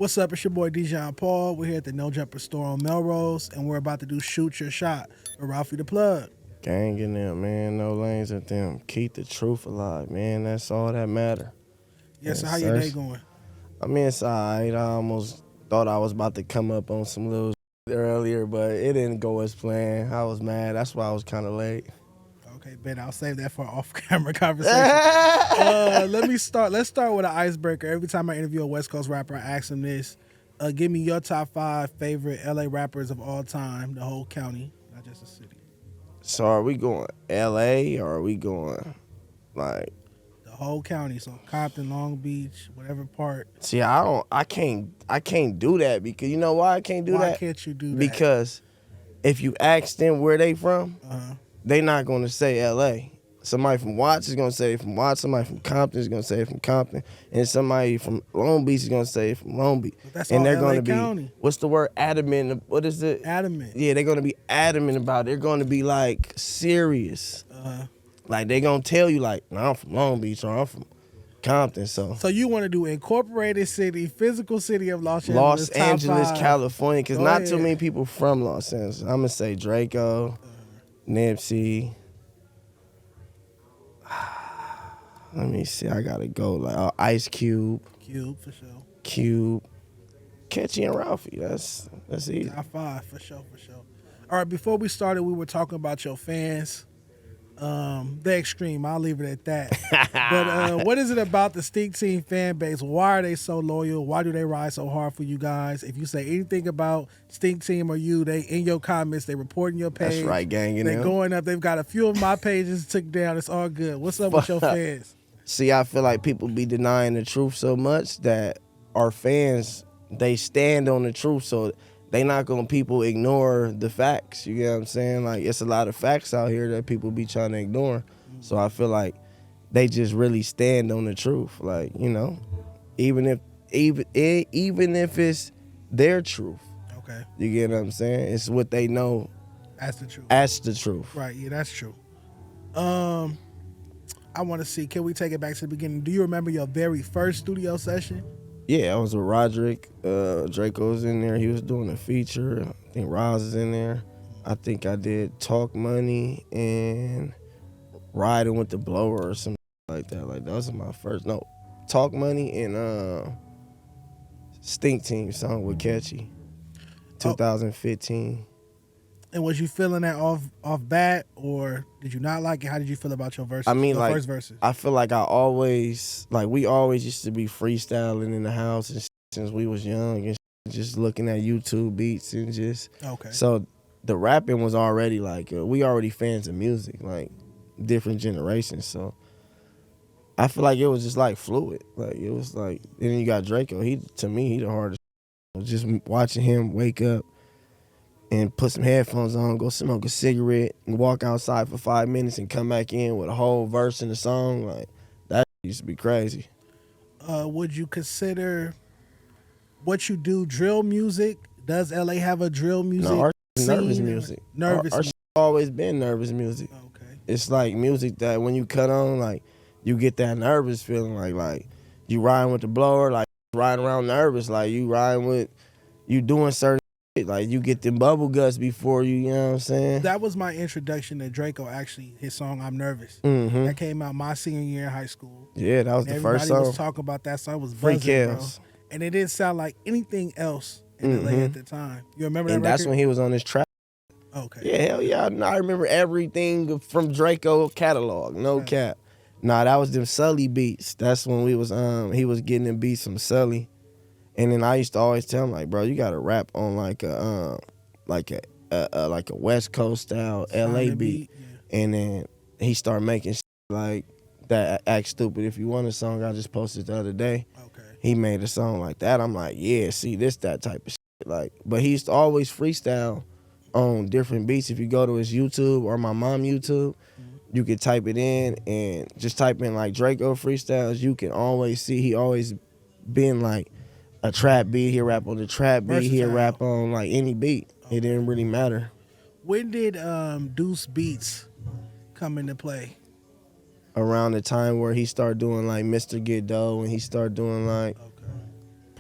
What's up? It's your boy Dejon Paul. We're here at the No Jumper store on Melrose, and we're about to do Shoot Your Shot with Ralfy the Plug. Gang in them, man. No lanes at them. Keep the truth alive, man. That's all that matter. Yes, so Yes, how your sir. day going? I mean, it's all right. I almost thought I was about to come up on some little earlier, but it didn't go as planned. I was mad. That's why I was kind of late. Okay, Ben, I'll save that for off-camera conversation. Let's start with an icebreaker. Every time I interview a West Coast rapper, I ask them this. Give me your top 5 favorite LA rappers of all time, the whole county, not just the city. So are we going LA or are we going like The whole county, so Compton, Long Beach, whatever part. see I can't do that because you know why I can't do Why that? can't you do that? Because if you ask them where they from, they not gonna say LA. Somebody from Watts is gonna say from Watts, somebody from Compton is gonna say from Compton, and somebody from Long Beach is gonna say from Long Beach. But that's and all they're LA gonna County. be what's the word? Adamant. What is it? Adamant. Yeah, they're gonna be adamant about it. They're gonna be like serious. Like they gonna tell you like, no, I'm from Long Beach or I'm from Compton. So you want to do incorporated city, physical city of Los Angeles, Los top Angeles, 5. California, because Go not ahead. too many people from Los Angeles. I'm gonna say Drakeo, Nipsey. Let me see. I gotta go like Ice Cube, Cube for sure. Cube, Catchy, and Ralfy. That's easy. Top 5 for sure. All right, before we started, we were talking about your fans. They're extreme. I'll leave it at that. But what is it about the Stinc Team fan base? Why are they so loyal? Why do they ride so hard for you guys? If you say anything about Stinc Team or you, they in your comments, they reporting your page. That's right, gang. They're them. going up. They've got a few of my pages took down. It's all good. What's up with your fans? See, I feel like people be denying the truth so much that our fans, they stand on the truth. So they not gonna people ignore the facts. You get what I'm saying? Like it's a lot of facts out here that people be trying to ignore. So I feel like they just really stand on the truth. Like, you know, even if it's their truth. Okay. You get what I'm saying? It's what they know That's the truth. as the truth. Right, yeah, that's true. I want to see, can we take it back to the beginning? Do you remember your very first studio session? Yeah, I was with Roderick. Draco's in there. He was doing a feature. I think Roz is in there. I think I did Talk Money and Riding with the Blower or something like that. Like that was my first. No, Talk Money and Stinc Team song with Catchy. 2015. And was you feeling that off bat, or did you not like it? How did you feel about your verses? I mean, your like, first verses? I feel like we always used to be freestyling in the house and since we was young and just looking at YouTube beats and just. Okay. So the rapping was already like, we already fans of music, like different generations. So I feel like it was just like fluid. Like it was like, and then you got Drakeo. To me, he the hardest. Just watching him wake up and put some headphones on, go smoke a cigarette, and walk outside for 5 minutes and come back in with a whole verse in the song, like that used to be crazy. Would you consider what you do drill music? Does LA have a drill music? No, our scene? nervous music. Nervous. Our always been nervous music. Okay. It's like music that when you cut on, like you get that nervous feeling, like you riding with the blower, like riding around nervous, like you doing certain. Like you get them bubble guts before you know what I'm saying? That was my introduction to Drakeo, actually, his song I'm Nervous. Mm-hmm. That came out my senior year in high school. Yeah, that was the first song. Everybody was talking about that song. It was Free buzzing, bro. Kills. And it didn't sound like anything else in LA at the time. You remember that And that's record? when he was on his track. Okay. Yeah, hell yeah. I remember everything from Drakeo catalog. No cap. Nah, that was them Sully beats. That's when he was getting them beats from Sully. And then I used to always tell him, like, bro, you gotta rap on like a West Coast style LA beat. Yeah. And then he started making shit like that. Act Stupid If You Want a Song I just posted the other day. Okay. He made a song like that. I'm like, yeah, see, that type of shit. Like, but he used to always freestyle on different beats. If you go to his YouTube or my mom YouTube, you can type it in and just type in like Drakeo freestyles. You can always see he always been like a trap beat. He'll rap on the trap beat. He'll rap on like any beat. It didn't really matter. When did Deuce Beats come into play? Around the time where he started doing like Mr. Get Dough and he started doing like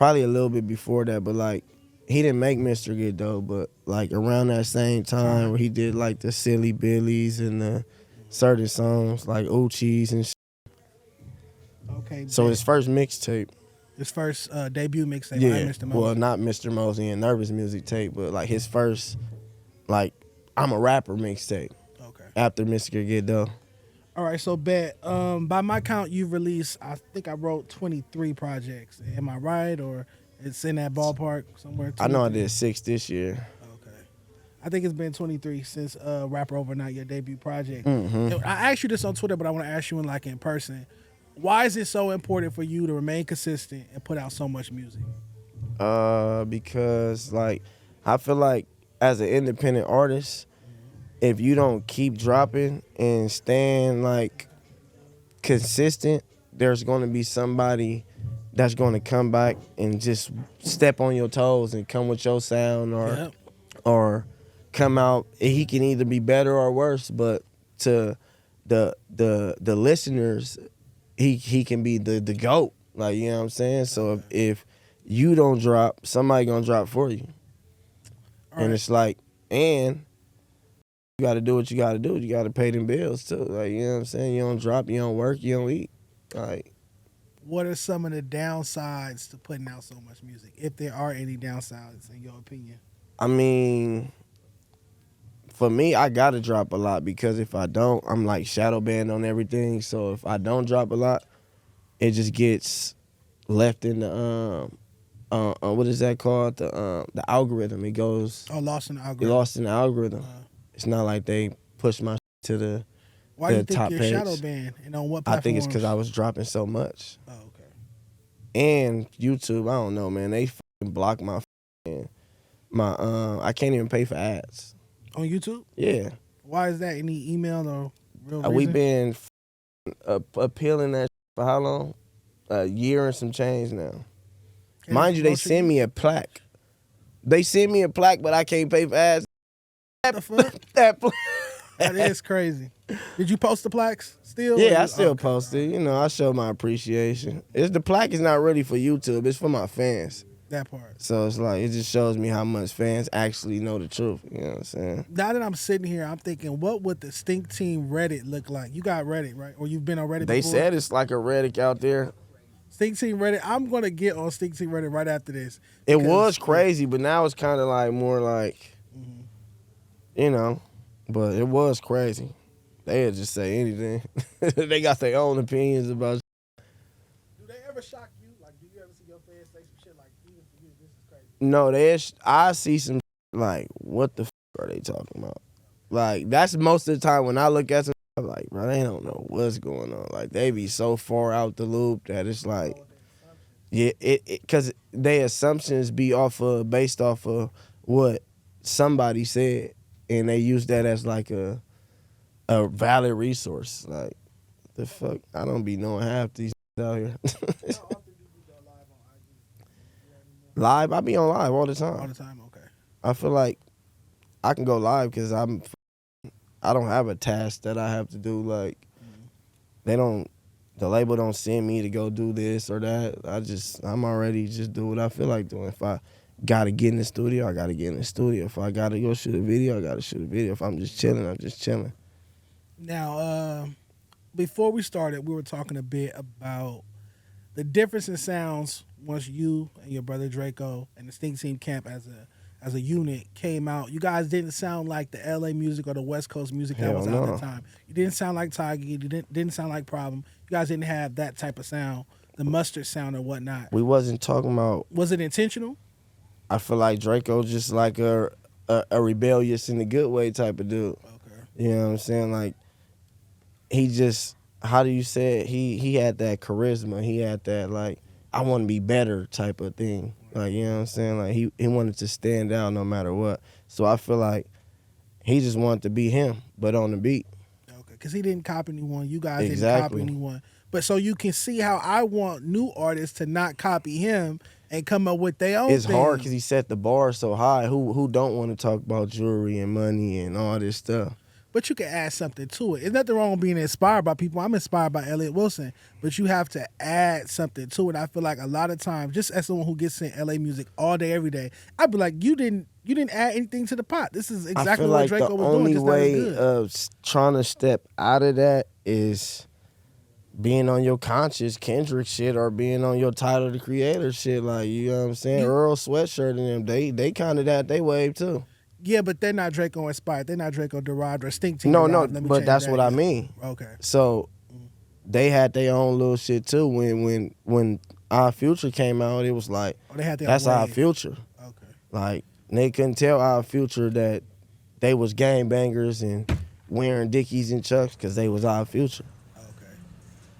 probably a little bit before that, but like he didn't make Mr. Get Dope, but like around that same time where he did like the Silly Billies and the certain songs like Uchis and shit. Okay. So his first mixtape. His first debut mixtape. Yeah. I'm Mr. Mosey. Well, not Mr. Mosey and Nervous Music tape, but like his first, like, I'm a rapper mixtape. Okay. After Mr. Get Dope. All right, so bet. By my count, you've released, I think I wrote 23 projects. Am I right, or it's in that ballpark somewhere? 23? I know I did 6 this year. Okay, I think it's been 23 since Rapper Overnight, your debut project. Mm-hmm. I asked you this on Twitter, but I want to ask you in person. Why is it so important for you to remain consistent and put out so much music? Because like I feel like as an independent artist, if you don't keep dropping and staying like consistent, there's going to be somebody that's going to come back and just step on your toes and come with your sound or come out. He can either be better or worse, but to the listeners, he can be the GOAT. Like, you know what I'm saying? So if you don't drop, somebody gonna drop for you. And it's like, and you got to do what you got to do. You got to pay them bills too. Like, you know what I'm saying? You don't drop, you don't work, you don't eat. Like, what are some of the downsides to putting out so much music, if there are any downsides in your opinion? I mean, for me, I got to drop a lot because if I don't, I'm like shadow banned on everything. So if I don't drop a lot, it just gets left in the what is that called? The algorithm. It goes lost in the algorithm. Lost in the algorithm. It's not like they push my to the Why do you think top you're page. shadow banned, and on what platforms? I think it's because I was dropping so much. Oh, okay. And YouTube, I don't know, man. They fucking block my I can't even pay for ads. On YouTube? Yeah. Why is that? Any email or real reason? We've been appealing that for how long? A year and some change now. Mind you, they send me a plaque. They send me a plaque, but I can't pay for ads. What the fuck? That is crazy. Did you post the plaques still? Yeah, I still post it. You know, I show my appreciation. The plaque is not really for YouTube. It's for my fans. That part. So it's like, it just shows me how much fans actually know the truth. You know what I'm saying? Now that I'm sitting here, I'm thinking, what would the Stinc Team Reddit look like? You got Reddit, right? Or you've been on Reddit They before? said it's like a Reddit out there. Stinc Team Reddit. I'm going to get on Stinc Team Reddit right after this. It was crazy, but now it's kind of like more like, you know, but it was crazy. They'll just say anything. They got their own opinions about. Do they ever shock you? Like, do you ever see your fans say some shit like, even for you, this is crazy? No, I see some like, what the are they talking about? Like, that's most of the time when I look at some, I'm like, bro, they don't know what's going on. Like, they be so far out the loop that it's like, yeah, because their assumptions be based off of what somebody said, and they use that as like a valid resource. Like, the fuck, I don't be knowing half these out here. Live, I be on live all the time. All the time, okay. I feel like I can go live because I don't have a task that I have to do. Like, the label don't send me to go do this or that. I'm already just do what I feel like doing. If I gotta get in the studio, I gotta get in the studio. If I gotta go shoot a video, I gotta shoot a video. If I'm just chilling, I'm just chilling. Now, before we started, we were talking a bit about the difference in sounds once you and your brother Drakeo and the Stinc Team camp as a unit came out. You guys didn't sound like the LA music or the West Coast music that was out at the time. You didn't sound like Tiger. You didn't sound like Problem. You guys didn't have that type of sound, the mustard sound or whatnot. We wasn't talking about. Was it intentional? I feel like Drakeo just like a rebellious in the good way type of dude. Okay. You know what I'm saying? Like, he just, how do you say it? He had that charisma. He had that, like, I want to be better type of thing. Like, you know what I'm saying? Like, he wanted to stand out no matter what. So I feel like he just wanted to be him, but on the beat. Okay, because he didn't copy anyone. You guys didn't copy anyone. But so you can see how I want new artists to not copy him and come up with their own It's thing. hard because he set the bar so high. Who don't want to talk about jewelry and money and all this stuff? but you can add something to it. There's nothing wrong with being inspired by people. I'm inspired by Elliott Wilson, but you have to add something to it. I feel like a lot of times, just as someone who gets in LA music all day, every day, I'd be like, you didn't add anything to the pot. This is I exactly feel what like Draco the was doing. only Just not as way good. of trying to step out of that is being on your conscious Kendrick shit or being on your Tyler the Creator shit. Like, you know what I'm saying? Earl Sweatshirt and them, they kind of that they wave too. Yeah, but they're not Draco inspired. They're not Draco derived or Stinc Team No, derived. Let me but change that's that. what I Yeah. mean. Okay. So they had their own little shit too. When Our Future came out, it was like, Oh, they had their that's own Our wave. Future. Okay. Like, they couldn't tell Our Future that they was gangbangers and wearing Dickies and Chucks because they was Our Future. Okay.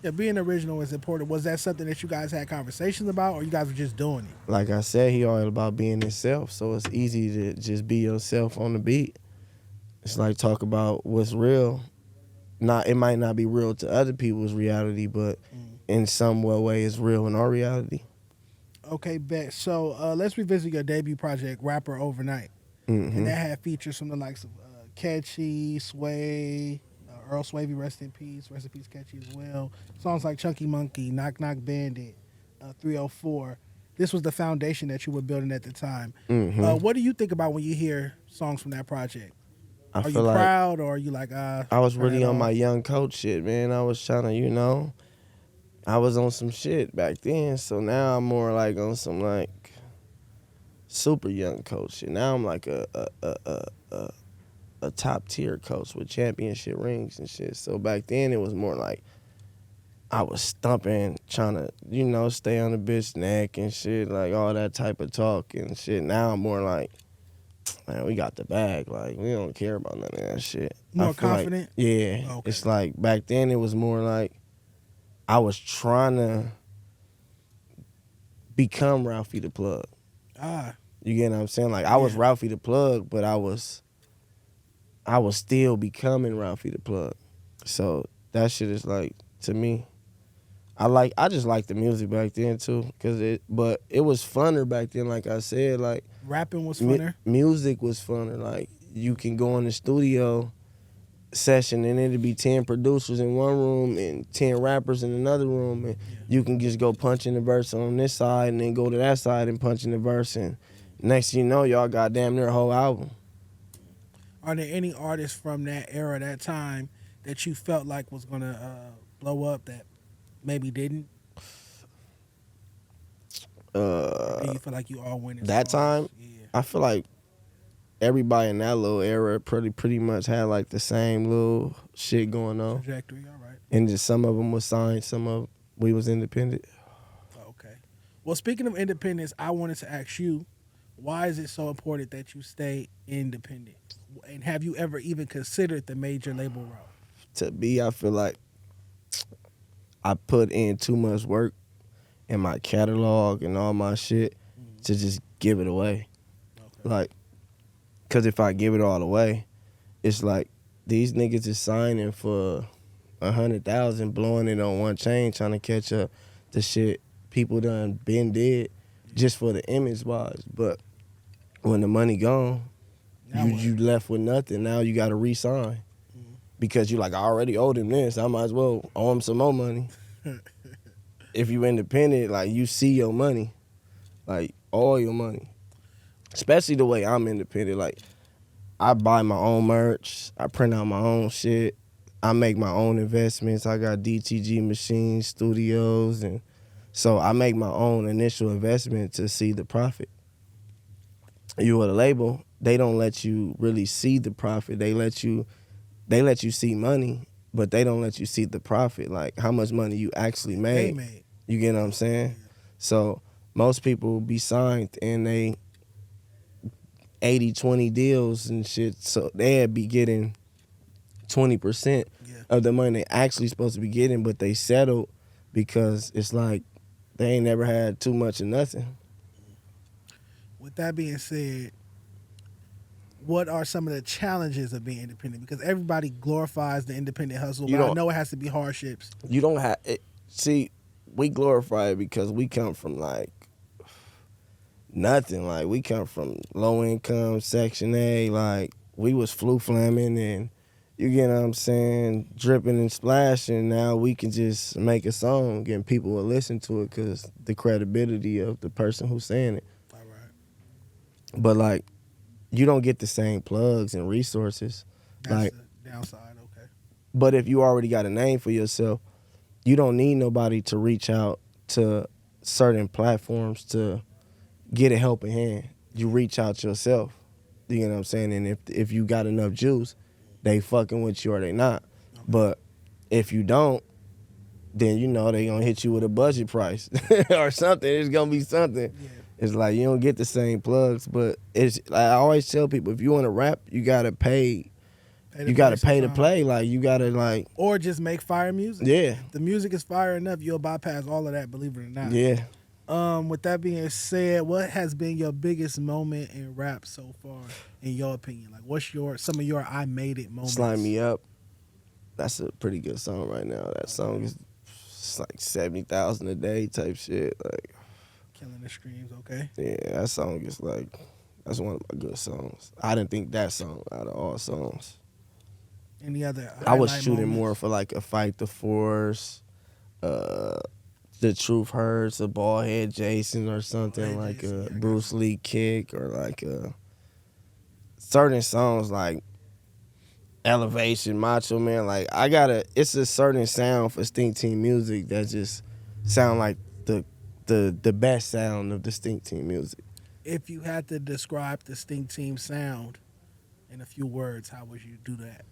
Yeah, being original is important. Was that something that you guys had conversations about, or you guys were just doing it? Like I said, he all about being himself, so it's easy to just be yourself on the beat. It's like talk about what's real. It might not be real to other people's reality, but in some way it's real in our reality. Okay, bet. So let's revisit your debut project, Rapper Overnight. And that had features from the likes of Catchy, Sway, Earl Swavey, rest in peace, Catchy as well. Songs like Chunky Monkey, Knock Knock Bandit, 304. This was the foundation that you were building at the time. What do you think about when you hear songs from that project? I Are you feel like proud, or are you like, I was really on my young coach shit, man. I was trying to, I was on some shit back then. So now I'm more like on some like super young coach shit. Now I'm like a top tier coach with championship rings and shit. So back then it was more like I was stumping, trying to, stay on the bitch neck and shit, like all that type of talk and shit. Now I'm more like, man, we got the bag. Like, we don't care about none of that shit. More I feel confident? Like, yeah. Okay. It's like back then it was more like I was trying to become Ralfy the Plug. You get what I'm saying? Like, I was Ralfy the Plug, but I was still becoming Ralfy the Plug. So that shit is like, to me, I just liked the music back then too, but it was funner back then. Like I said, like rapping was funner. Music was funner. Like, you can go in the studio session and it'd be 10 producers in one room and 10 rappers in another room, and you can just go punch in the verse on this side and then go to that side and punch in the verse, and next thing you know, y'all got damn near a whole album. Are there any artists from that era, that time, that you felt like was gonna blow up that maybe didn't? Do you feel like you all winners? That time, I feel like everybody in that little era pretty much had like the same little shit going on. Trajectory, all right. And just some of them was signed, some of we was independent. Okay. Well, speaking of independence, I wanted to ask you, why is it so important that you stay independent? And have you ever even considered the major label route? To me, I feel like I put in too much work in my catalog and all my shit to just give it away. Okay. Like, because if I give it all away, it's like these niggas is signing for 100,000, blowing it on one chain, trying to catch up the shit people done been did just for the image wise. But when the money gone, you left with nothing. Now you got to re-sign because you like, I already owed him this. I might as well owe him some more money. If you independent, like, you see your money, like all your money. Especially the way I'm independent. Like, I buy my own merch. I print out my own shit. I make my own investments. I got DTG machines, studios, and so I make my own initial investment to see the profit. You at a label, they don't let you really see the profit. They let you see money, but they don't let you see the profit, like how much money you actually made. You get what I'm saying? Yeah. So most people be signed and they 80-20 deals and shit, so they'd be getting 20% of the money they actually supposed to be getting, but they settled because it's like they ain't never had too much of nothing. With that being said, what are some of the challenges of being independent? Because everybody glorifies the independent hustle, but I know it has to be hardships. You don't have it. See, we glorify it because we come from like nothing. Like, we come from low income, Section A. Like, we was flu flamming and You get what I'm saying? Dripping and splashing. Now we can just make a song and people will listen to it because the credibility of the person who's saying it. All right. But like, you don't get the same plugs and resources. That's Like, the downside. Okay. but if you already got a name for yourself, you don't need nobody to reach out to certain platforms to get a helping hand. You reach out yourself. You know what I'm saying? And if you got enough juice, they fucking with you or they not. Okay. But if you don't, then you know they gonna hit you with a budget price or something. It's gonna be something. Yeah. It's like you don't get the same plugs, but it's like I always tell people, if you want to rap, you gotta pay. You gotta pay to play. Like you gotta like. Or just make fire music. Yeah. If the music is fire enough, you'll bypass all of that. Believe it or not. Yeah. With that being said, what has been your biggest moment in rap so far, in your opinion? Like, what's some of your I made it moments? Slime Me Up. That's a pretty good song right now. That song is it's like 70,000 a day type shit. Like, Killing the streams. Okay. yeah, that song is like, that's one of my good songs. I didn't think that song out of all songs. Any other? I was highlight shooting moments? more for like a Fight the Force, The Truth Hurts, a Ballhead Jason or something, Ballhead like Jason, a yeah, I got Bruce Lee Kick, or like certain songs like Elevation, Macho Man. Like it's a certain sound for Stinc Team music that just sound like the best sound of the Stinc Team music. If you had to describe the Stinc Team sound in a few words, how would you do that?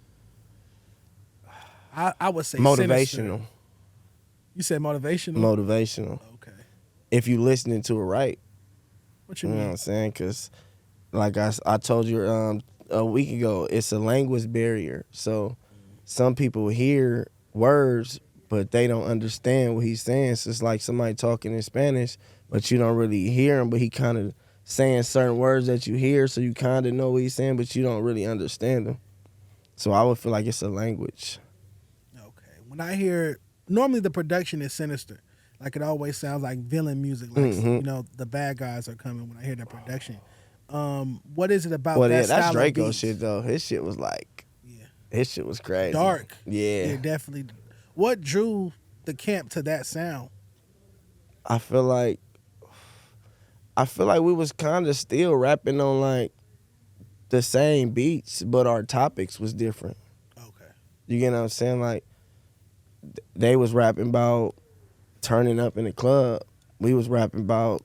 I would say Motivational. Sinister. You said motivational? Motivational. Okay. If you listening to it right. What you You know what mean? I'm saying? Because, like I told you a week ago, it's a language barrier. So some people hear words, but they don't understand what he's saying. So it's like somebody talking in Spanish, but you don't really hear him, but he kind of saying certain words that you hear, so you kind of know what he's saying, but you don't really understand him. So I would feel like it's a language. Okay. When I hear, normally the production is sinister. Like it always sounds like villain music. Like, you know, the bad guys are coming when I hear that production. What is it about Well, that yeah, style that's of Draco beats? shit, though. His shit was like, Yeah. his shit was crazy. Dark. Yeah. Yeah, definitely. What drew the camp to that sound? I feel like we was kind of still rapping on like the same beats, but our topics was different. Okay. You get what I'm saying? Like they was rapping about turning up in the club. We was rapping about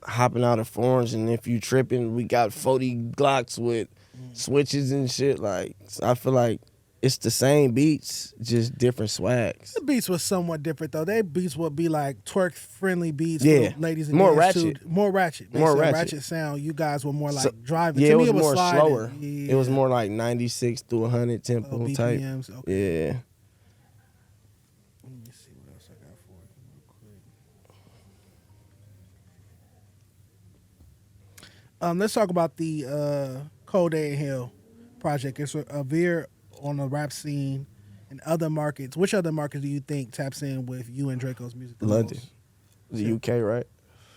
hopping out of foreigns, and if you tripping, we got 40 Glocks with switches and shit. Like, I feel like it's the same beats, just different swags. The beats was somewhat different though. They beats would be like twerk friendly beats Yeah. for ladies and More dance ratchet. too. More ratchet. More Basically, a ratchet. sound. You guys were more like So- driving. Yeah, To it me, was more sliding. slower. Yeah. It was more like 96 through 100 tempo type. BPMs. Okay. Yeah. Let me see what else I got for you real quick. Let's talk about the Cold Day in Hell project. It's a veer on the rap scene in other markets. Which other markets do you think taps in with you and Draco's music? the London. most? The UK, right?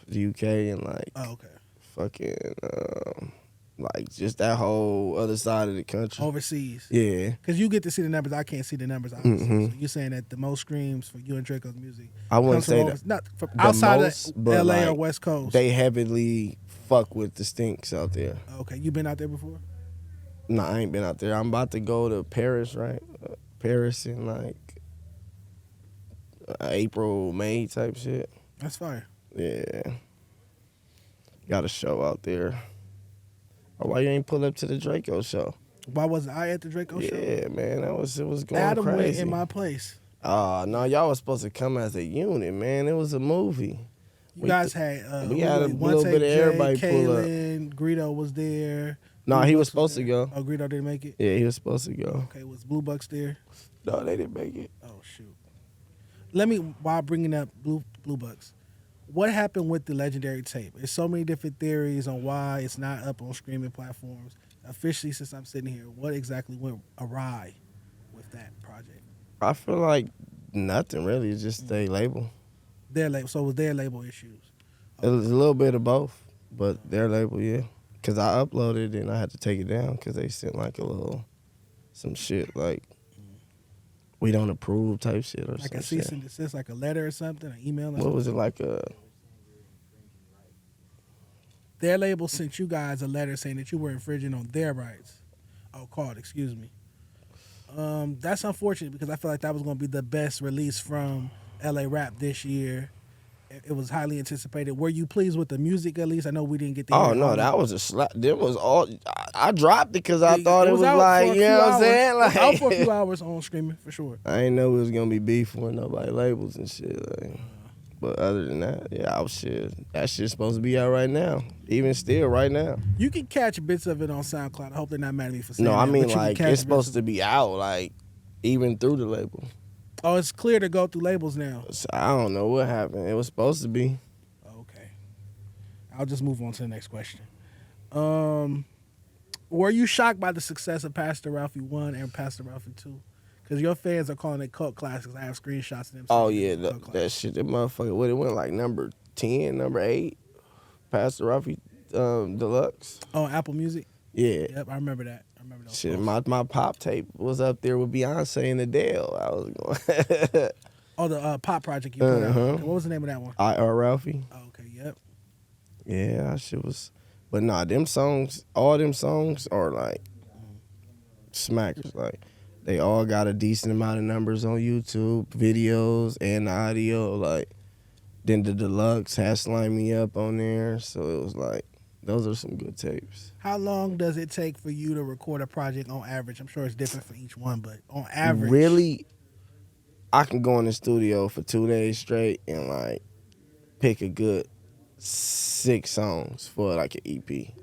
The UK and like Oh, okay. fucking like just that whole other side of the country. Overseas. Yeah. Because you get to see the numbers. I can't see the numbers, obviously. Mhm. So you're saying that the most streams for you and Draco's music I wouldn't comes from say over- that not from the outside most, of but, LA or like, West Coast. they heavily fuck with the Stinks out there. Okay, you been out there before? No, I ain't been out there. I'm about to go to Paris, right? Paris in like April, May type shit. That's fire. Yeah. Got a show out there. Or why you ain't pull up to the Draco show? Why wasn't I at the Draco show? Yeah, man, it was going Adam went crazy. in my place. Oh, no, y'all was supposed to come as a unit, man. It was a movie. You guys had we had a One little Take bit of Jay, everybody pull up. Kaylin, Greedo was there. No, Blue he was Bucks supposed to there. go. Oh, Greedo didn't make it? Yeah, he was supposed to go. Okay, was Blue Bucks there? No, they didn't make it. Oh, shoot. Let me, while bringing up Blue Bucks, what happened with the legendary tape? There's so many different theories on why it's not up on streaming platforms. Officially, since I'm sitting here, what exactly went awry with that project? I feel like nothing really. It's just a label. Their label. So it was their label issues. It was a little bit of both, but their label, yeah. Because I uploaded and I had to take it down because they sent like a little some shit like we don't approve type shit or Like some a cease shit. and desist, like a letter or something, an email or What something? was it like Their label sent you guys a letter saying that you were infringing on their rights. Oh, called, excuse me. That's unfortunate because I feel like that was going to be the best release from LA Rap this year. It was highly anticipated. Were you pleased with the music at least? I know we didn't get to hear Oh all no, of that it. was a slap. Them was all. I dropped it because I thought it was out like, for a you few know what I'm hours. saying? It was out for a few Like, hours on streaming for sure. I ain't know it was gonna be beef with nobody labels and shit. Like, but other than that, yeah, I was shit. That shit's supposed to be out right now. Even still, right now. You can catch bits of it on SoundCloud. I hope they're not mad at me for saying No, I that. mean but you can like catch it's bits supposed of to it. be out, like even through the label. Oh, it's clear to go through labels now. So I don't know what happened. It was supposed to be. Okay. I'll just move on to the next question. Were you shocked by the success of Pastor Ralfy 1 and Pastor Ralfy 2? Because your fans are calling it cult classics. I have screenshots of them. Oh saying yeah, it's cult that classics. shit, that motherfucker. What it went like number 10, number 8, Pastor Ralfy Deluxe. Oh, Apple Music? Yeah. Yep, I remember that. I remember those. Shit, posts. my pop tape was up there with Beyonce and Adele. I was going. Oh, the pop project you put out. Uh-huh. Okay, what was the name of that one? I.R. Ralphie. Oh, okay, yep. Yeah, that shit was. But nah, them songs, all them songs are like smackers. Like they all got a decent amount of numbers on YouTube, videos, and the audio. Like then the deluxe has Slime Me Up on there, so it was like those are some good tapes. How long does it take for you to record a project on average? I'm sure it's different for each one, but on average. Really, I can go in the studio for 2 days straight and like pick a good 6 songs for like an EP. Okay.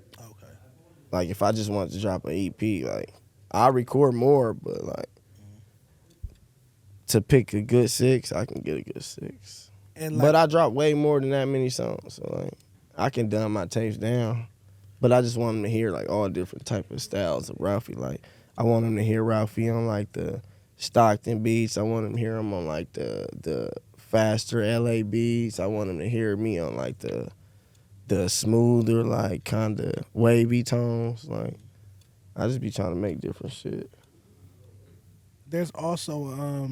Like if I just wanted to drop an EP, like I record more, but like to pick a good 6, I can get a good 6. And But I drop way more than that many songs, so like I can dumb my tapes down. But I just want them to hear like all different type of styles of Ralphie. Like I want them to hear Ralphie on like the Stockton beats. I want them to hear him on like the faster LA beats. I want them to hear me on like the smoother, like kind of wavy tones. Like I just be trying to make different shit. there's also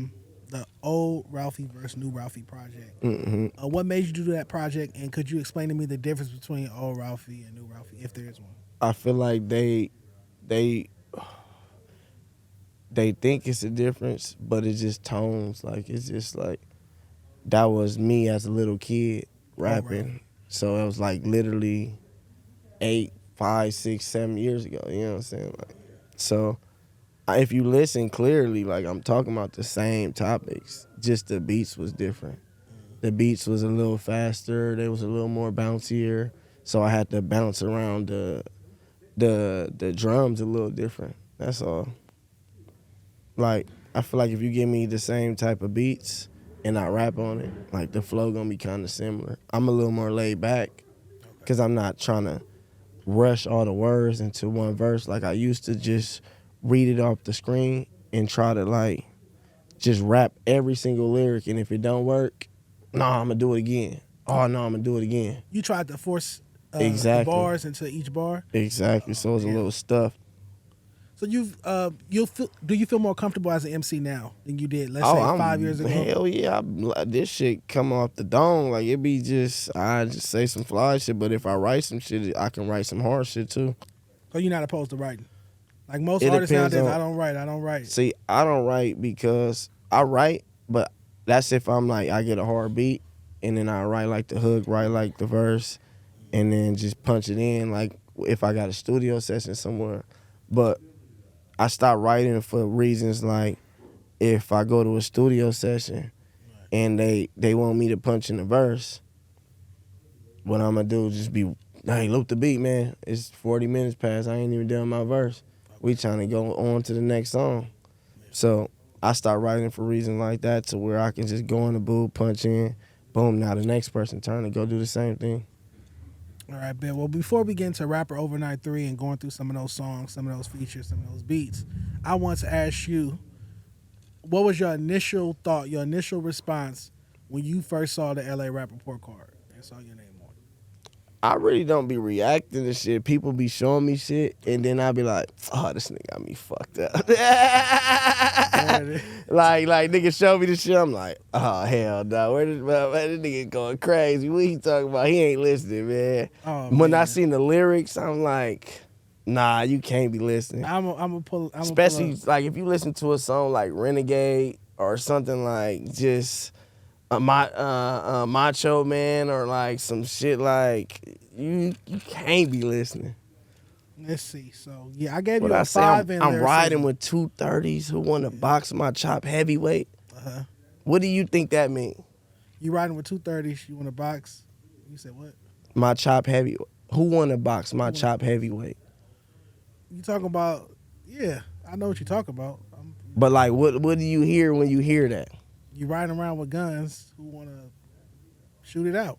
the old Ralphie versus new Ralphie project. Hmm. What made you do that project, and could you explain to me the difference between old Ralphie and new Ralphie, if there is one? I feel like they think it's a difference, but it's just tones. Like it's just like that was me as a little kid rapping. right. So it was like literally 8, 5, 6, 7 years ago. You know what I'm saying? Like, so if you listen clearly, like I'm talking about the same topics, just the beats was different. The beats was a little faster. They was a little more bouncier. So I had to bounce around the drums a little different. That's all. Like I feel like if you give me the same type of beats and I rap on it, like the flow gonna be kind of similar. I'm a little more laid back because I'm not trying to rush all the words into one verse. Like I used to just read it off the screen and try to like just rap every single lyric, and if it don't work, nah, I'm gonna do it again. Oh no, I'm gonna do it again. You tried to force the Exactly. bars into each bar. Exactly. So it's a little stuff. So do you feel more comfortable as an MC now than you did, let's say, 5 years ago? Hell yeah, this shit come off the dome. Like it be I just say some fly shit, but if I write some shit, I can write some hard shit too. So you're not opposed to writing? Like most It artists depends nowadays, on- I don't write. See, I don't write because I write, but that's if I'm like I get a hard beat and then I write like the hook, write like the verse, and then just punch it in like if I got a studio session somewhere. But I stopped writing for reasons like if I go to a studio session and they want me to punch in the verse, what I'm gonna do is just be, hey, loop the beat, man. It's 40 minutes past. I ain't even done my verse. We trying to go on to the next song. So I start writing for reasons like that to where I can just go in the booth, punch in, boom, now the next person turn to go do the same thing. All right, Ben. Well, before we get into Rapper Overnight 3 and going through some of those songs, some of those features, some of those beats, I want to ask you, what was your initial thought, your initial response when you first saw the LA Rap Report card and saw your name on it? I really don't be reacting to shit. People be showing me shit, and then I be like, oh, this nigga got me fucked up. like nigga show me the shit, I'm like, oh, hell no. Where this nigga going crazy? What he talking about? He ain't listening, man. Oh, when man. I seen the lyrics, I'm like, nah, you can't be listening. Especially like if you listen to a song like Renegade or something like just Macho Man or like some shit like you can't be listening. Let's see. So yeah, I gave What you a I say, 5 in I'm Lyricism. riding with 230s who want to box my chop heavyweight. What do you think that mean? You riding with 230s? You want to box? You said what? My chop heavy. Who want to box my chop heavyweight? You talking about? Yeah, I know what you're talking about. But like, what do you hear when you hear that? You riding around with guns who want to shoot it out.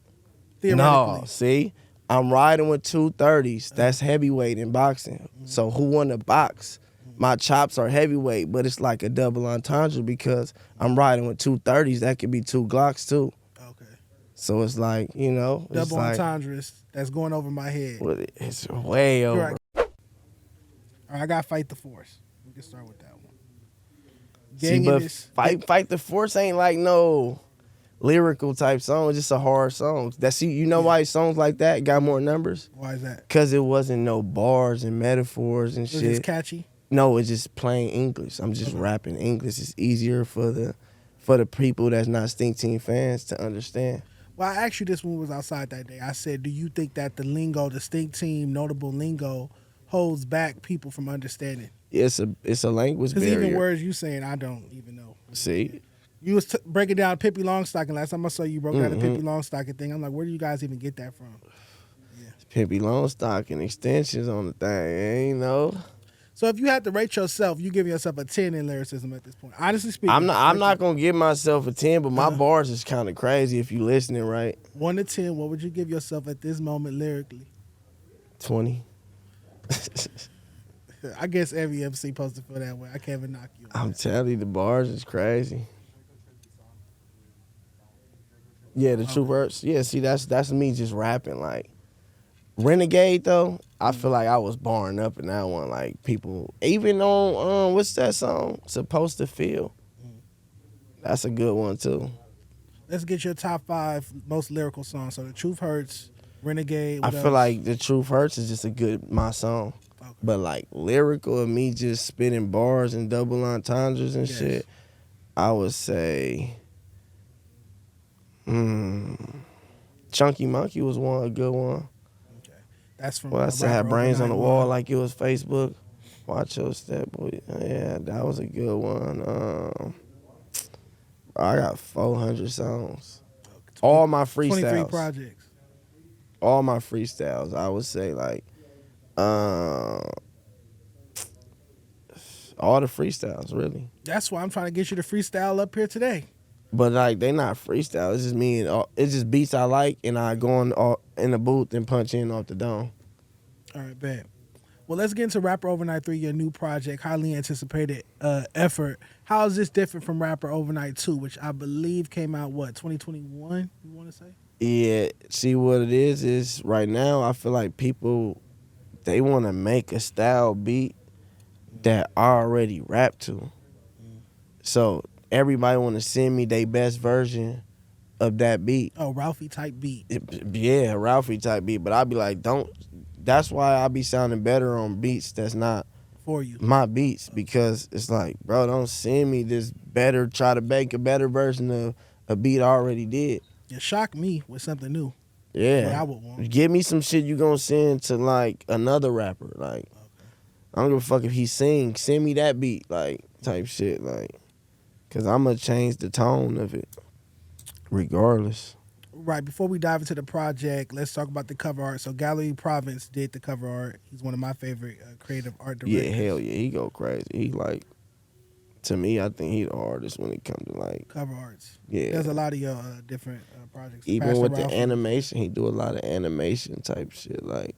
No, see, I'm riding with 230s. That's heavyweight in boxing. So who want to box? My chops are heavyweight, but it's like a double entendre because I'm riding with 230s. That could be 2 Glocks too. Okay. So it's like, you know, double entendres. That's going over my head. Well, it's way over. Right. All right, I got Fight the Force. We can start with that one. See, but Fight the Force ain't like no lyrical type song. It's just a hard song. You know why songs like that got more numbers? Why is that? Because it wasn't no bars and metaphors and shit. It's catchy? No, it's just plain English. I'm just rapping English. It's easier for the people that's not Stinc Team fans to understand. Well, I asked you this when we was outside that day. I said, do you think that the lingo, the Stinc Team notable lingo, holds back people from understanding? It's a language barrier. Because even words you saying, I don't even know. See? You was breaking down Pippi Longstocking. Last time I saw you broke down the Pippi Longstocking thing. I'm like, where do you guys even get that from? Yeah. Pippi Longstocking extensions on the thing, you know? So if you had to rate yourself, you give yourself a 10 in lyricism at this point. Honestly speaking. I'm not going to give myself a 10, but my bars is kind of crazy if you listening right. 1 to 10, what would you give yourself at this moment lyrically? 20. I guess every MC supposed to feel that way. I can't even knock you. I'm telling you, the bars is crazy. Yeah, the true verse. Yeah, see, that's me just rapping. Like, Renegade, though, I feel like I was barring up in that one. Like, people, even on, what's that song? Supposed to Feel. That's a good one, too. Let's get your top 5 most lyrical songs. So, The Truth Hurts, Renegade, what I else? feel like The Truth Hurts is just my song. Okay. But, like, lyrical of me just spitting bars and double entendres and shit, I would say... Chunky Monkey was a good one. Okay, that's from. Well, I said had brains on the wall like it was Facebook. Watch your step, boy. Yeah, that was a good one. I got 400 songs. All my freestyles. 23 projects. All my freestyles. I would say like, all the freestyles really. That's why I'm trying to get you to freestyle up here today. But like they not freestyle. It's just me and it's just beats I like, and I go in the booth and punch in off the dome. All right, bet. Well, let's get into Rapper Overnight 3, your new project, highly anticipated effort. How is this different from Rapper Overnight 2, which I believe came out 2021? You want to say? Yeah. See what it is right now I feel like people they want to make a style beat that I already rap to. So. Everybody want to send me their best version of that beat. Oh, Ralfy type beat. Yeah, Ralfy type beat. But I be like, that's why I be sounding better on beats that's not for you. My beats, because it's like, bro, don't send me this try to make a better version of a beat I already did. You shock me with something new. Yeah. What I would want. Give me some shit you gonna send to like another rapper. Like, I don't give a fuck if he sings. Send me that beat, like, type shit, like. Because I'm going to change the tone of it, regardless. Right. Before we dive into the project, let's talk about the cover art. So Gallery Province did the cover art. He's one of my favorite creative art directors. Yeah, hell yeah. He go crazy. He like, to me, I think he the hardest when it comes to like. Cover arts. Yeah. There's a lot of your different projects. Even Pastor with Ralfy. the animation, he do a lot of animation type shit, like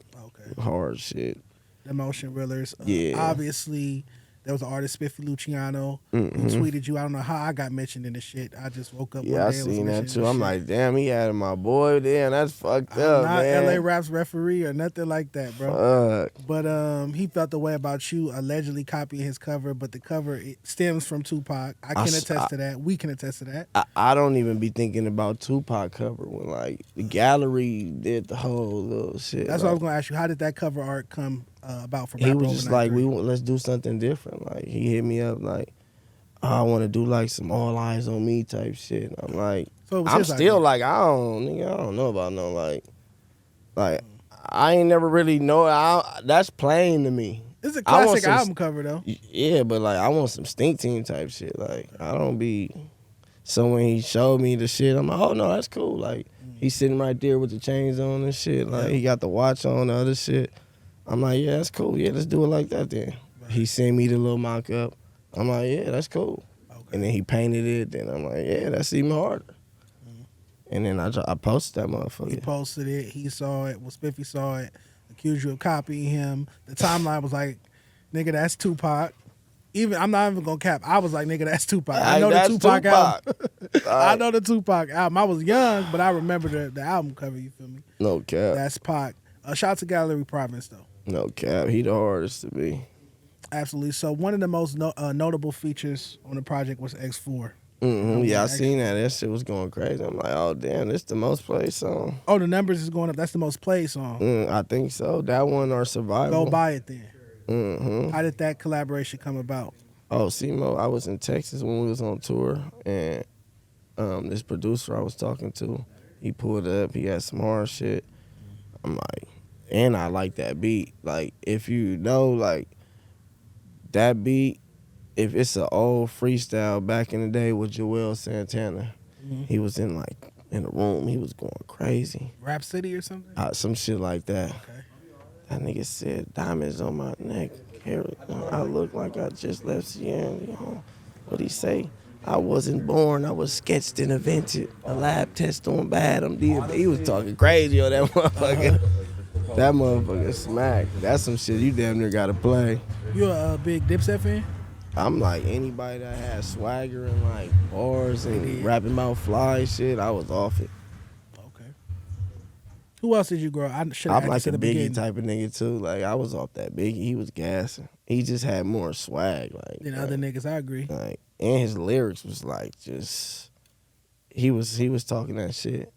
hard shit. The motion reelers. Yeah. Obviously, There was an artist, Spiffy Luciano, who Mm-hmm. tweeted you. I don't know how I got mentioned in this shit. I just woke up Yeah, one I day and was seen that mentioned in too. this I'm shit. like, damn, he had my boy. Damn, that's fucked I'm up, not man. LA Rap's referee or nothing like that, bro. Fuck. But he felt the way about you allegedly copying his cover, but the cover it stems from Tupac. I can attest to that. We can attest to that. I don't even be thinking about Tupac cover when like the gallery did the whole little shit. That's like, what I was gonna ask you. How did that cover art come about for he Rapper was just Overnight like, 3? let's do something different. Like he hit me up like, I want to do like some all eyes on me type shit. I'm like, So it was I'm his still idea. like, I don't know about no like I ain't never really know. That's plain to me. It's a I want classic some- album cover though. Yeah, but like I want some Stinc Team type shit. Like I don't be. So when he showed me the shit, I'm like, oh no, that's cool. Like he's sitting right there with the chains on and shit. Like he got the watch on, the other shit. I'm like, yeah, that's cool. Yeah, let's do it like that then. Right. He sent me the little mock up. I'm like, yeah, that's cool. Okay. And then he painted it. Then I'm like, yeah, that's even harder. And then I posted that motherfucker. He posted it. He saw it. Well, Spiffy saw it. Accused you of copying him. The timeline was like, nigga, that's Tupac. Even I'm not even gonna cap. I was like, nigga, that's Tupac. I know the That's Tupac album. I Like, know the Tupac album. I was young, but I remember the album cover. You feel me? no cap. That's Pac. Shout out to Gallery Province though. No cap. He the hardest to be. Absolutely. So one of the most notable features on the project was X4. Mm-hmm. Yeah, I X4. seen that. That shit was going crazy. I'm like, oh damn, this the most played song. Oh, the numbers is going up. That's the most played song. I think so. That one or Survival. Go buy it then. Mm-hmm. How did that collaboration come about? Oh, Simo, I was in Texas when we was on tour, and this producer I was talking to, he pulled up. He had some hard shit. I'm like, and I like that beat. Like, if you know, like, that beat, if it's an old freestyle back in the day with Joel Santana, he was in the room. He was going crazy. Rap City or something? Some shit like that. Okay. That nigga said, diamonds on my neck. I look like I just left Sierra Leone. What'd he say? I wasn't born. I was sketched and invented. A lab test on bad. I'm diabetic. He was talking crazy on that motherfucker. That motherfucker smacked. That's some shit you damn near gotta play. You a big Dipset fan? I'm like anybody that has swagger and like bars and rapping about fly shit, I was off it. Okay. Who else did you grow up? I should have I'm like asked a at the Biggie beginning. type of nigga too. Like I was off that Biggie. He was gassing. He just had more swag. Like Than other niggas, I agree. Like, and his lyrics was like just he was talking that shit.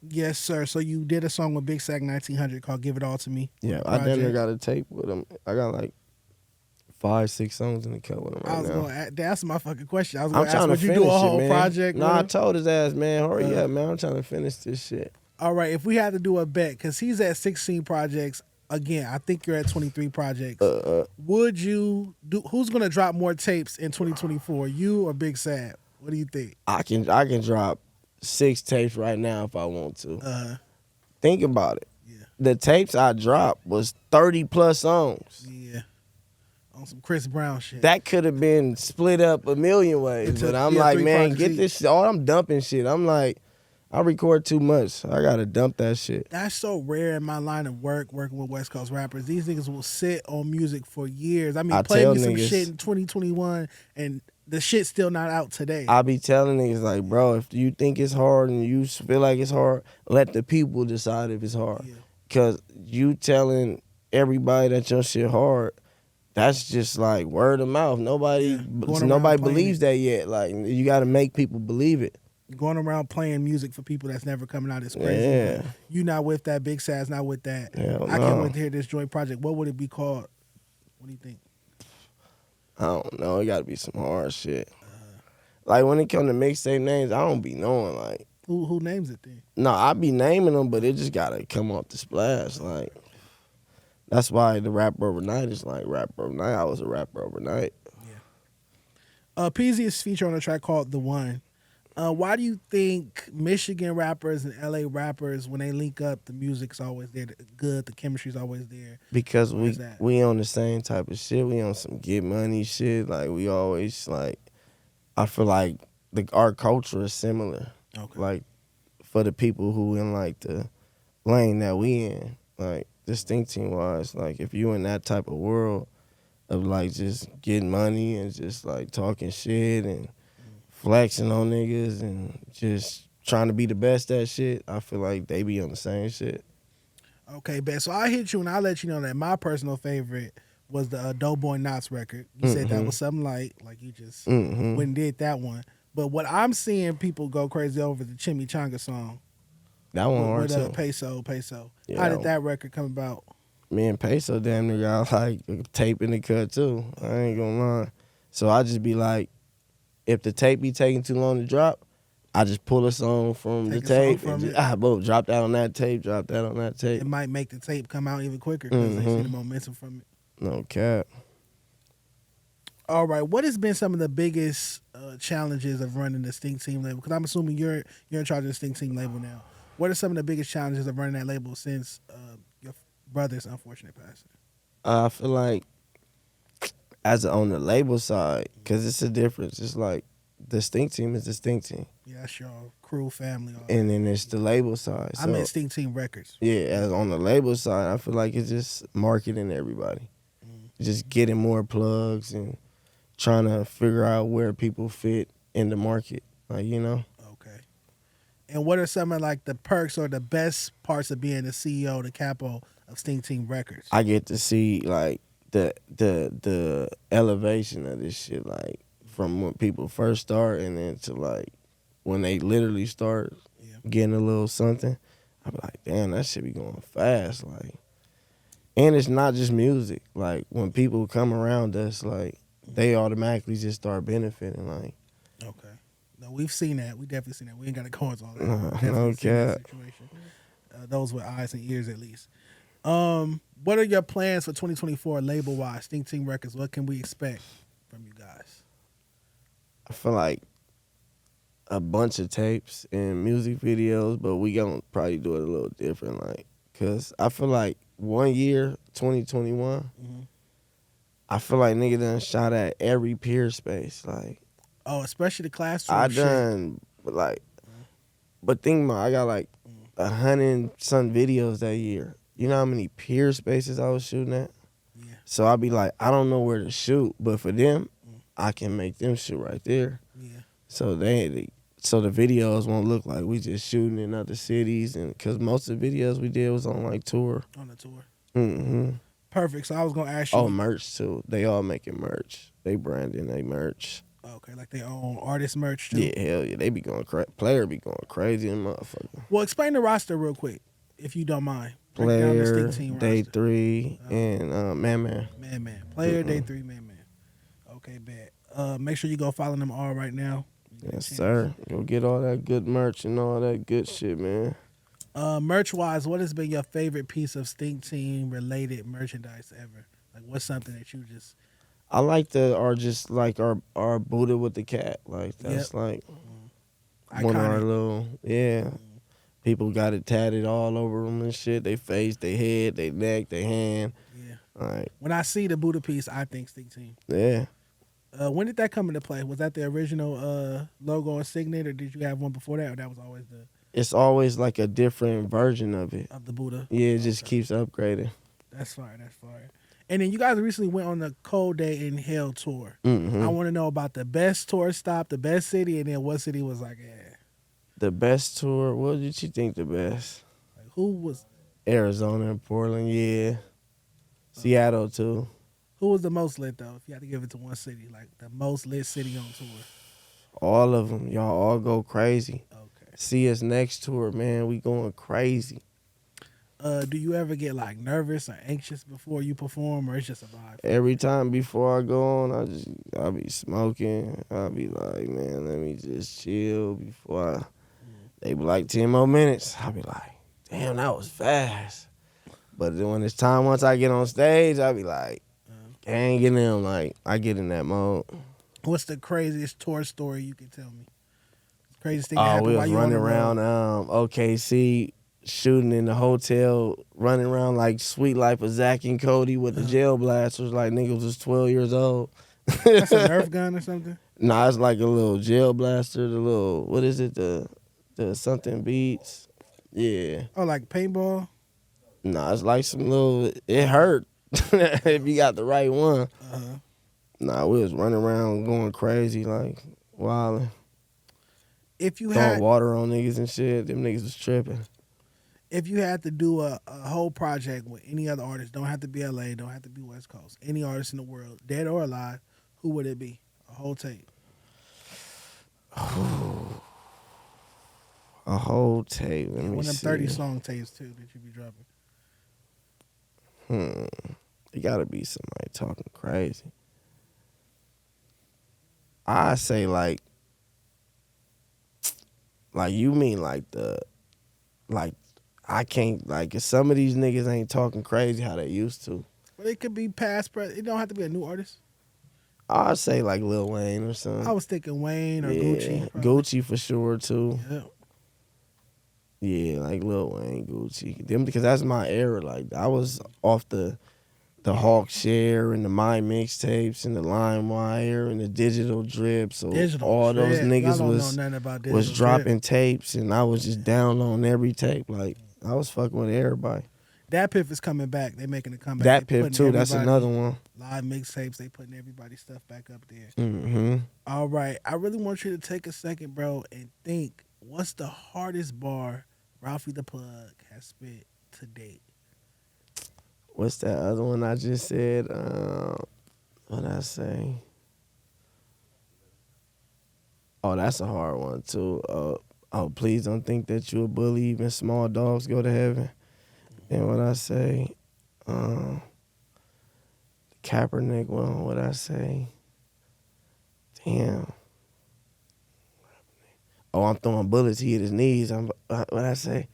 Yes, sir. So you did a song with Big Sack 1900 called "Give It All to Me." Yeah, I damn near got a tape with him. I got like 5-6 songs in the cut with him I right was now. going to ask my fucking question. I was I'm going to ask, trying to would you finish do a it, whole man. project? Nah, I with him? told his ass, man, hurry up, man. I'm trying to finish this shit. All right, if we had to do a bet, because he's at 16 projects, again, I think you're at 23 projects. Would you do? Who's going to drop more tapes in 2024, you or Big Sad? What do you think? I can drop 6 tapes right now if I want to. Think about it. Yeah. The tapes I dropped was 30 plus songs. Yeah. On some Chris Brown shit. That could have been split up a million ways. Into- But I'm yeah, like, 3 man, projects get each. this shit. Oh, I'm dumping shit. I'm like, I record too much. I gotta dump that shit. That's so rare in my line of work, working with West Coast rappers. These niggas will sit on music for years. I mean, I play tell me some niggas- shit in 2021, and the shit's still not out today. I be telling niggas like, bro, if you think it's hard and you feel like it's hard, let the people decide if it's hard. Yeah. Cause you telling everybody that your shit hard, that's just like word of mouth. Nobody Going around nobody playing believes that yet. Like you gotta make people believe it. Going around playing music for people that's never coming out is crazy. Yeah. You not with that, Big Sad's not with that. Hell I no. can't wait to hear this joint project. What would it be called? What do you think? I don't know. It gotta be some hard shit. Like when it come to mixtape names, I don't be knowing. Like, Who names it then? no, I be naming them, but it just gotta come off the splash. Like, that's why the rapper overnight is like rapper overnight. I was a rapper overnight. Peasy is featured on a track called "The One." Why do you think Michigan rappers and LA rappers, when they link up, the music's always there, good, the chemistry's always there? Because Why is that? we on the same type of shit. We on some get money shit. Like we always like. I feel like our culture is similar. Okay. Like for the people who in like the lane that we in, like the Stinc Team wise, like if you in that type of world, of like just getting money and just like talking shit and flexing on niggas and just trying to be the best at shit. I feel like they be on the same shit. Okay, bet. So I hit you and I let you know that my personal favorite was the Doughboy Knots record. You said that was something like you just went and did that one. But what I'm seeing people go crazy over the Chimichanga song. That one hard with too. Peso. Yeah, How did that record come about? Me and Peso damn near got like a tape in the cut too. I ain't gonna lie. So I just be like, if the tape be taking too long to drop, I just pull a song from Take the a song tape from and it. just boom, drop that on that tape, drop that on that tape. It might make the tape come out even quicker because they see the momentum from it. No cap. All right, what has been some of the biggest challenges of running the Stinc Team label? Because I'm assuming you're in charge of the Stinc Team label now. What are some of the biggest challenges of running that label since your brother's unfortunate passing? I feel like on the label side, because it's a difference. It's like the Stinc Team is the Stinc Team. Yeah, that's your crew, family. And then it's the label side. I meant Stinc Team Records. Yeah, as on the label side, I feel like it's just marketing everybody. Just getting more plugs and trying to figure out where people fit in the market. Like, you know? Okay. And what are some of like the perks or the best parts of being the CEO, the capo of Stinc Team Records? I get to see like the elevation of this shit, like from when people first start and then to like when they literally start getting a little something. I be like, damn, that shit be going fast. Like, and it's not just music. Like when people come around us, like they automatically just start benefiting. Like, okay, no, we've seen that. We definitely seen that. We ain't got to go into all that. No cap. Situation. Those with eyes and ears, at least. What are your plans for 2024 label wise? Stinc Team Records. What can we expect from you guys? I feel like a bunch of tapes and music videos, but we gonna probably do it a little different, like, cause I feel like 1 year, 2021, I feel like nigga done shot at every peer space, like. Oh, especially the classroom. I done like, but think about, I got like 100 some videos that year. You know how many peer spaces I was shooting at? Yeah. So I'd be like, I don't know where to shoot, but for them, I can make them shoot right there. Yeah. So so the videos won't look like we just shooting in other cities, and because most of the videos we did was on like tour. On the tour. Perfect. So I was gonna ask you. Oh, merch too. They all making merch. They branding they merch. Okay, like their own artist merch too. Yeah, hell yeah. They be going Player be going crazy and motherfucker. Well, explain the roster real quick, if you don't mind. Player, Day 3, and Man. Man. Player, Day 3, Man. Okay, bet. Make sure you go follow them all right now. Yes, sir. Go get all that good merch and all that good shit, man. Merch wise, what has been your favorite piece of Stinc Team related merchandise ever? Like, what's something that you just? I like our Buddha with the cat. Like that's like one of our little People got it tatted all over them and shit. They face, they head, they neck, they hand. Yeah. All right. When I see the Buddha piece, I think Stinc Team. Yeah. When did that come into play? Was that the original logo or signet, or did you have one before that, or that was always the? It's always like a different version of it. Of the Buddha. Yeah, it just keeps upgrading. That's fire. And then you guys recently went on the Cold Day in Hell tour. I want to know about the best tour stop, the best city, and then what city was like, The best tour? What did you think the best? Like, who was? Arizona and Portland, yeah. Seattle, too. Who was the most lit, though, if you had to give it to one city? Like, the most lit city on tour? All of them. Y'all all go crazy. Okay. See us next tour, man. We going crazy. Do you ever get, like, nervous or anxious before you perform, or it's just a vibe? Every time before I go on, I be smoking. I be like, man, let me just chill before I... They be like 10 more minutes. I be like, damn, that was fast. But then when it's time, once I get on stage, I be like, gang in them. Like, I get in that mode. What's the craziest tour story you can tell me? Craziest thing that happened we while was you running on around OKC, shooting in the hotel, running around like Sweet Life of Zach and Cody with the gel blasters, like niggas was 12 years old. That's a Nerf gun or something? Nah, it's like a little gel blaster, the little, what is it, the something beats. Yeah. Oh, like paintball? Nah, it's like some little, it hurt. if you got the right one. Uh-huh. Nah, we was running around going crazy, like wilding, If you throwing had water on niggas and shit. Them niggas was tripping. if you had to do a whole project with any other artist, don't have to be LA, don't have to be West Coast, any artist in the world, dead or alive, who would it be? A whole tape. A whole tape. Let me One of them see. 30 song tapes too that you be dropping. It gotta be somebody talking crazy. I say like you mean like I can't like if some of these niggas ain't talking crazy how they used to. But it could be past, present. It don't have to be a new artist. I'd say like Lil Wayne or something. I was thinking Wayne or Yeah, Gucci. Probably. Gucci for sure too. Yeah. Yeah, like Lil Wayne, Gucci. Them because that's my era. Like I was off the Hawk Share and the My mixtapes and the LimeWire and the Digital Drip. So Digital all those Drip. niggas Y'all don't was know nothing about was Digital dropping Drip. tapes and I was just down on every tape. Like I was fucking with everybody. That Piff is coming back. They making a comeback. That They Pip putting too. That's everybody- another one. Live mixtapes. They putting everybody's stuff back up there. Mm-hmm. All right. I really want you to take a second, bro, and think what's the hardest bar Ralfy the Plug has spit to date? What's that other one I just said? What'd I say? Oh, that's a hard one too. Oh, please don't think that you a bully. Even small dogs go to heaven. And what I say? The Kaepernick one. What I say? Damn. Oh, I'm throwing bullets. He hit his knees. What I say?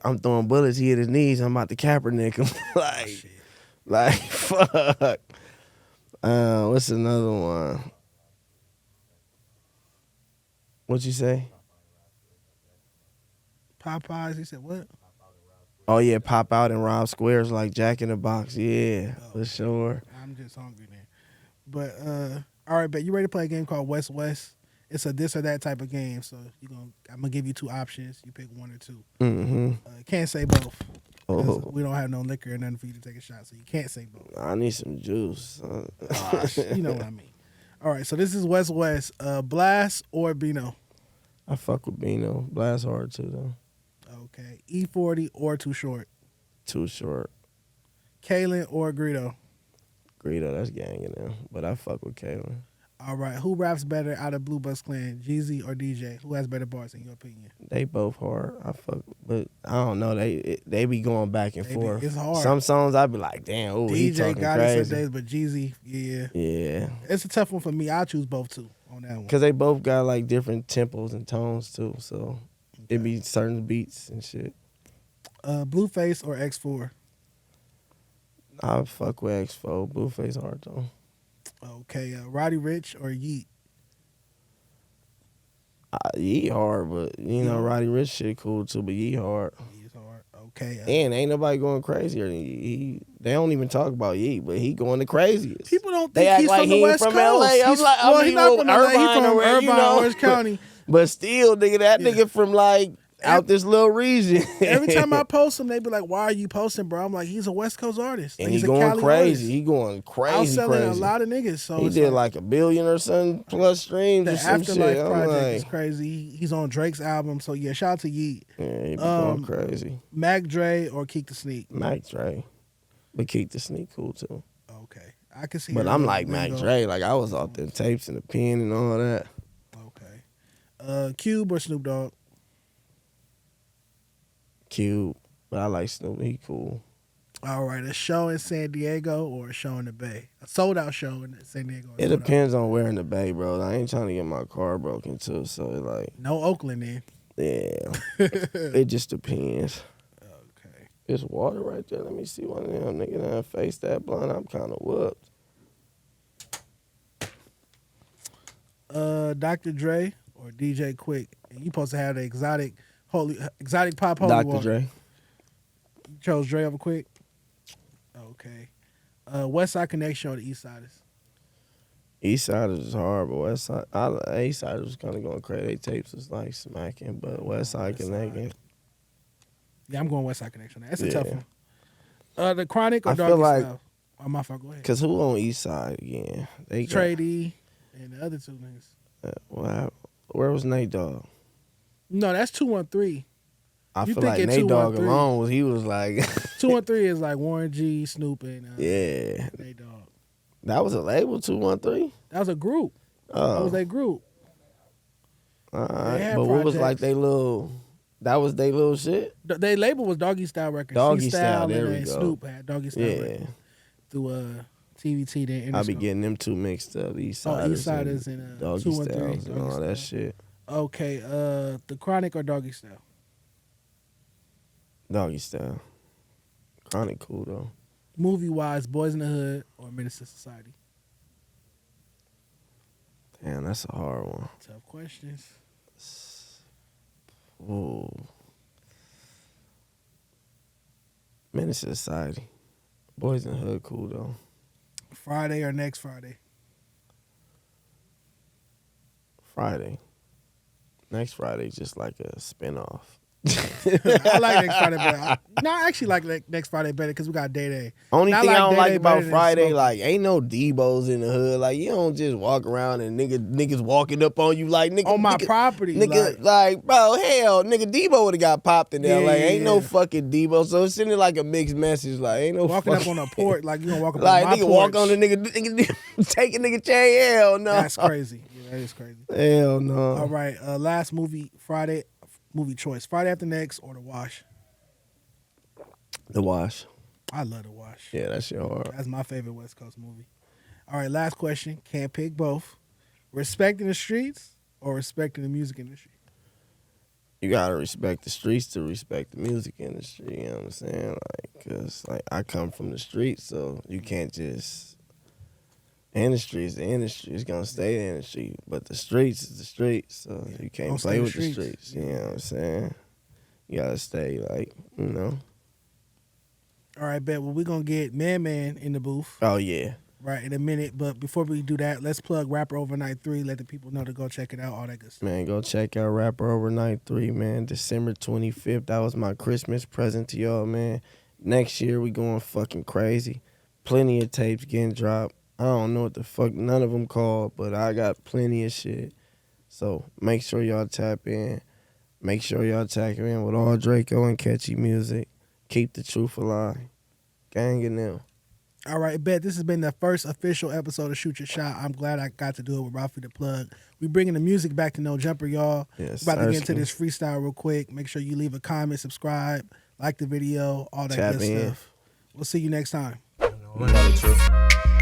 I'm throwing bullets. He hit his knees. I'm about to Kaepernick him. Shit. Like, fuck. What's another one? What you say? Popeyes. He said what? Oh, yeah, pop out and rob squares like Jack in the Box. Yeah, for sure. I'm just hungry now. But all right, but you ready to play a game called West West? It's a this or that type of game. So I'm gonna give you two options. You pick one or two. Mm-hmm. Can't say both. 'Cause Oh, we don't have no liquor or nothing for you to take a shot, so you can't say both. I need some juice. You know what I mean. All right, so this is West West. Blast or Beano? I fuck with Bino. Blast hard too, though. Okay. E40 or Too Short? Too short. Kalen or Greedo? Greedo, that's ganging now. But I fuck with Kaylin. All right. Who raps better out of Blue Bus Clan, Jeezy or DJ? Who has better bars in your opinion? They both hard. I fuck, but I don't know. They be going back and forth. It's hard. Some songs I be like, damn, ooh, he DJ talking got it some crazy. days, but Jeezy, yeah. Yeah, It's a tough one for me. I'll choose both too on that one. because they both got like different tempos and tones too. So it be certain beats and shit. Blueface or X4? I fuck with X4. Blueface hard though. Okay. Roddy Rich or Yeet? Yeet hard, but you know Roddy Rich shit cool too. But Yeet hard. Yeet's hard. Okay. And ain't nobody going crazier than Yeet. They don't even talk about Yeet, but he going the craziest. People don't They think act he's like from the he West from Coast. LA. I'm He's, like, I well, mean, he's not well, from LA. He's Irvine from or where, you Irvine, know. Orange County. But still, nigga, that Yeah. nigga from like out this little region. Every time I post him, they be like, "Why are you posting, bro?" I'm like, "He's a West Coast artist. and Like, he he's a going Cali crazy. artist. He going crazy, Outselling crazy. a lot of niggas." So He it's did like $1 billion or something plus streams the or some Afterlife shit. I'm project like, is crazy. He's on Drake's album, so yeah. Shout out to Yeet, yeah, he be going crazy. Mac Dre, or Keek the Sneak. Mac Dre, but Keep the Sneak cool too. Okay, I can see. But her I'm little like Mac lingo. Dre. Like I was off the tapes and the pen and all that. Okay, Cube or Snoop Dogg? Cube, but I like Snoop. He cool. All right, a show in San Diego or a show in the Bay? A sold out show in San Diego. or It sold out? depends on where in the Bay, bro. I ain't trying to get my car broken too, so it like, No Oakland then. yeah, it just depends. Okay. There's water right there. Let me see one of them nigga that face that blunt. I'm kind of whooped. Dr. Dre or DJ Quick? And you supposed to have the exotic pop holy Dr. water. Dre. You chose Dre over Quick? Okay. West Side Connection or the East Siders? East Side is hard, but West Side, East Side was kind of going crazy. They tapes was like smacking, but West Side connecting. Yeah, I'm going West Side Connection. That's a tough Yeah. one. The Chronic or I feel Doggy like- Style? Oh, my fault. Go ahead. Cause who on East Side again? They got, Trey D and the other two niggas. where was Nate Dogg? No, that's 213. I You feel like thinking Nate Dogg 213. alone he was like 213 is like Warren G, Snoop, and yeah. Nate Dogg. That was a label 213. That was a group. That Oh, was their group. all right. had But what was like projects. they little? That was they little shit. They label was Doggy Style Records. Doggy C-Style Style, there and we go. Snoop had Doggy Style Yeah, Records through TVT. Then I be Interscope. getting them two mixed up. East Oh, Siders, East Siders and Doggy 213. Styles and all that shit. Okay, the Chronic or Doggy Style? Doggy Style. Chronic cool though. Movie wise, Boys in the Hood or Menace to Society? Damn, that's a hard one. Tough questions. Ooh. Menace to Society. Boys in the Hood cool though. Friday or next Friday? Friday. Next Friday just like a spinoff. I like next Friday better. I actually like next Friday better because we got Day. Only I thing like I don't Day like Day about better than Friday, Smoke. like, ain't no Debos in the hood. Like, you don't just walk around and niggas walking up on you like, nigga. On my nigga, property. Nigga, like, bro, hell, nigga, Debo would have got popped in there. Yeah, like, ain't no yeah. fucking Debo. So it's sending like a mixed message. Like, ain't no walking up fucking, on a porch like you gonna walk up like, on my nigga porch. walk on the nigga take a nigga chain. Hell no. That's crazy. Yeah, that is crazy. Hell no. All right, last movie Friday. Movie choice: Friday After Next or The Wash. The Wash. I love The Wash. Yeah, that shit hard. That's my favorite West Coast movie. All right, last question. Can't pick both. Respecting the streets or respecting the music industry? You gotta respect the streets to respect the music industry. You know what I'm saying? Like, cause like I come from the streets, so you can't just. Industry is the industry. It's gonna stay the industry, but the streets is the streets. So you can't Don't play stay with the the streets. streets. You know what I'm saying? You gotta stay like, you know. All right, bet. Well, we're going to get Man in the booth Oh yeah. right in a minute. But before we do that, let's plug Rapper Overnight 3. Let the people know to go check it out. All that good stuff. Man, go check out Rapper Overnight 3, man. December 25th. That was my Christmas present to y'all, man. Next year we going fucking crazy. Plenty of tapes getting dropped. I don't know what the fuck none of them called, but I got plenty of shit. So make sure y'all tap in. Make sure y'all tap in with all Drakeo and catchy music. Keep the truth alive. Gang and them. All right, bet. This has been the first official episode of Shoot Your Shot. I'm glad I got to do it with Ralfy the Plug. We bringing the music back to No Jumper, y'all. Yes, About to get into Sirski. this freestyle real quick. Make sure you leave a comment, subscribe, like the video, all that Tap good in. stuff. We'll see you next time. You know the truth.